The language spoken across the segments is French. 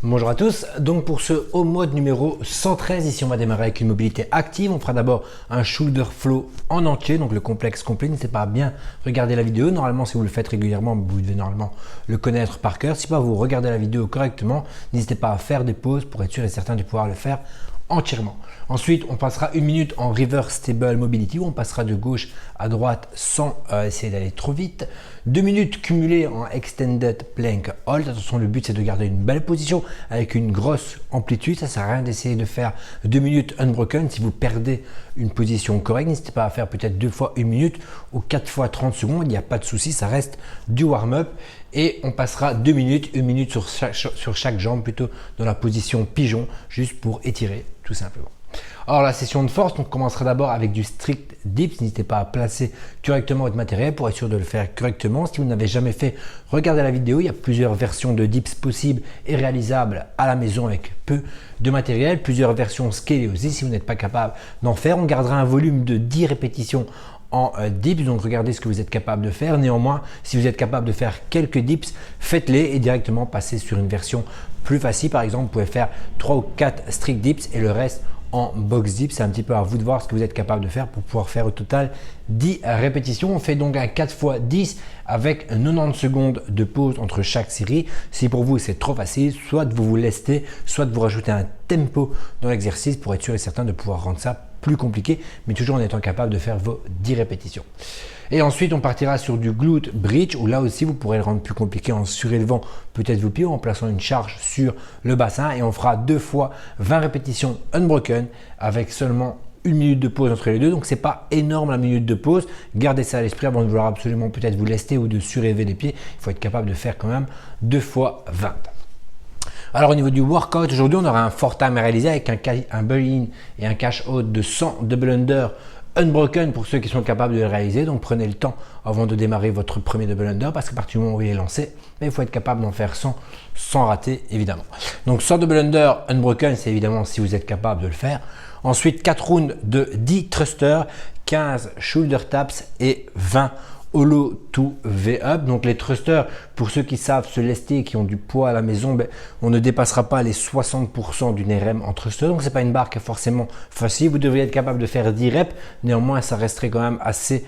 Bonjour à tous, donc pour ce haut mode numéro 113, ici on va démarrer avec une mobilité active. On fera d'abord un shoulder flow en entier, donc le complexe complet. N'hésitez pas à bien regarder la vidéo. Normalement, si vous le faites régulièrement, vous devez normalement le connaître par cœur. Si pas vous regardez la vidéo correctement, n'hésitez pas à faire des pauses pour être sûr et certain de pouvoir le faire entièrement. Ensuite, on passera une minute en reverse stable mobility où on passera de gauche à droite sans essayer d'aller trop vite. 2 minutes cumulées en extended plank hold. Attention, le but c'est de garder une belle position avec une grosse amplitude. Ça sert à rien d'essayer de faire 2 minutes unbroken. Si vous perdez une position correcte, n'hésitez pas à faire peut-être 2 fois 1 minute ou 4 fois 30 secondes. Il n'y a pas de souci, ça reste du warm-up. Et on passera 2 minutes, 1 minute sur chaque jambe, plutôt dans la position pigeon, juste pour étirer tout simplement. Alors la session de force, on commencera d'abord avec du strict dips. N'hésitez pas à placer correctement votre matériel pour être sûr de le faire correctement. Si vous n'avez jamais fait, regardez la vidéo. Il y a plusieurs versions de dips possibles et réalisables à la maison avec peu de matériel. Plusieurs versions scalées aussi. Si vous n'êtes pas capable d'en faire, on gardera un volume de 10 répétitions en dips, donc regardez ce que vous êtes capable de faire. Néanmoins, si vous êtes capable de faire quelques dips, faites-les et directement passez sur une version plus facile. Par exemple, vous pouvez faire 3 ou 4 strict dips et le reste en box dip. C'est un petit peu à vous de voir ce que vous êtes capable de faire pour pouvoir faire au total 10 répétitions. On fait donc un 4 x 10 avec 90 secondes de pause entre chaque série. Si pour vous c'est trop facile, soit vous vous lestez, soit vous rajoutez un tempo dans l'exercice pour être sûr et certain de pouvoir rendre ça plus compliqué, mais toujours en étant capable de faire vos 10 répétitions. Et ensuite, on partira sur du glute bridge, où là aussi, vous pourrez le rendre plus compliqué en surélevant peut-être vos pieds, en plaçant une charge sur le bassin. Et on fera 2 fois 20 répétitions unbroken avec seulement 1 minute de pause entre les deux. Donc, c'est pas énorme la minute de pause. Gardez ça à l'esprit avant de vouloir absolument peut-être vous lester ou de surélever les pieds. Il faut être capable de faire quand même 2 fois 20. Alors au niveau du workout, aujourd'hui on aura un fort time à réaliser avec un bury-in et un cash out de 100 double under unbroken pour ceux qui sont capables de le réaliser. Donc prenez le temps avant de démarrer votre premier double under parce qu'à partir du moment où il est lancé, il faut être capable d'en faire 100 sans rater évidemment. Donc 100 double under unbroken, c'est évidemment si vous êtes capable de le faire. Ensuite 4 rounds de 10 thrusters, 15 shoulder taps et 20 hollow to V-up. Donc les thrusters, pour ceux qui savent se lester et qui ont du poids à la maison, on ne dépassera pas les 60% d'une RM en thruster. Donc c'est pas une barre qui est forcément facile. Vous devriez être capable de faire 10 reps. Néanmoins, ça resterait quand même assez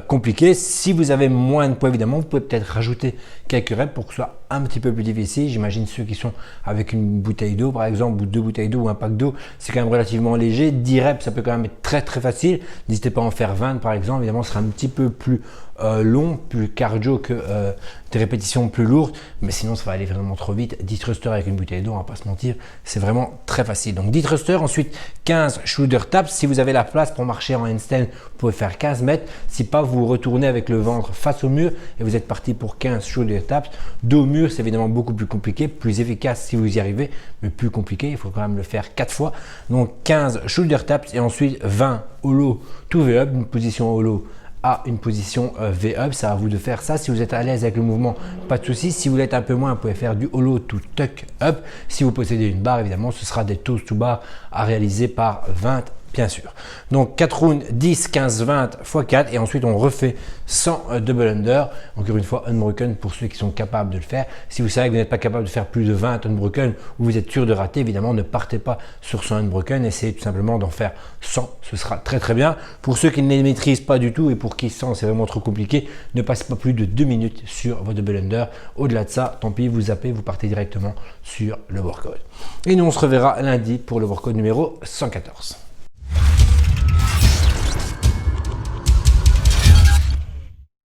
compliqué. Si vous avez moins de poids, évidemment, vous pouvez peut-être rajouter quelques reps pour que ce soit un petit peu plus difficile. J'imagine ceux qui sont avec une bouteille d'eau, par exemple, ou 2 bouteilles d'eau ou un pack d'eau, c'est quand même relativement léger. 10 reps, ça peut quand même être très facile. N'hésitez pas à en faire 20 par exemple. Évidemment, ce sera un petit peu plus long, plus cardio que des répétitions plus lourdes, mais sinon ça va aller vraiment trop vite. 10 thrusters avec une bouteille d'eau, on va pas se mentir, c'est vraiment très facile. Donc 10 thrusters, ensuite 15 shoulder taps. Si vous avez la place pour marcher en handstand, vous pouvez faire 15 mètres. Si pas, vous retournez avec le ventre face au mur et vous êtes parti pour 15 shoulder taps. Dos au mur, c'est évidemment beaucoup plus compliqué, plus efficace si vous y arrivez, mais plus compliqué, il faut quand même le faire 4 fois. Donc 15 shoulder taps et ensuite 20 hollow to V-up, une position hollow à une position V-up. C'est à vous de faire ça. Si vous êtes à l'aise avec le mouvement, pas de souci. Si vous l'êtes un peu moins, vous pouvez faire du hollow to tuck up. Si vous possédez une barre, évidemment, ce sera des toes to bar à réaliser par 20, bien sûr. Donc 4 rounds, 10, 15, 20 x 4 et ensuite on refait 100 double under. Encore une fois, unbroken pour ceux qui sont capables de le faire. Si vous savez que vous n'êtes pas capable de faire plus de 20 unbroken ou vous êtes sûr de rater, évidemment, ne partez pas sur 100 unbroken. Essayez tout simplement d'en faire 100. Ce sera très bien. Pour ceux qui ne les maîtrisent pas du tout et pour qui 100 c'est vraiment trop compliqué, ne passez pas plus de 2 minutes sur vos double under. Au-delà de ça, tant pis, vous zappez, vous partez directement sur le workout. Et nous, on se reverra lundi pour le workout numéro 114.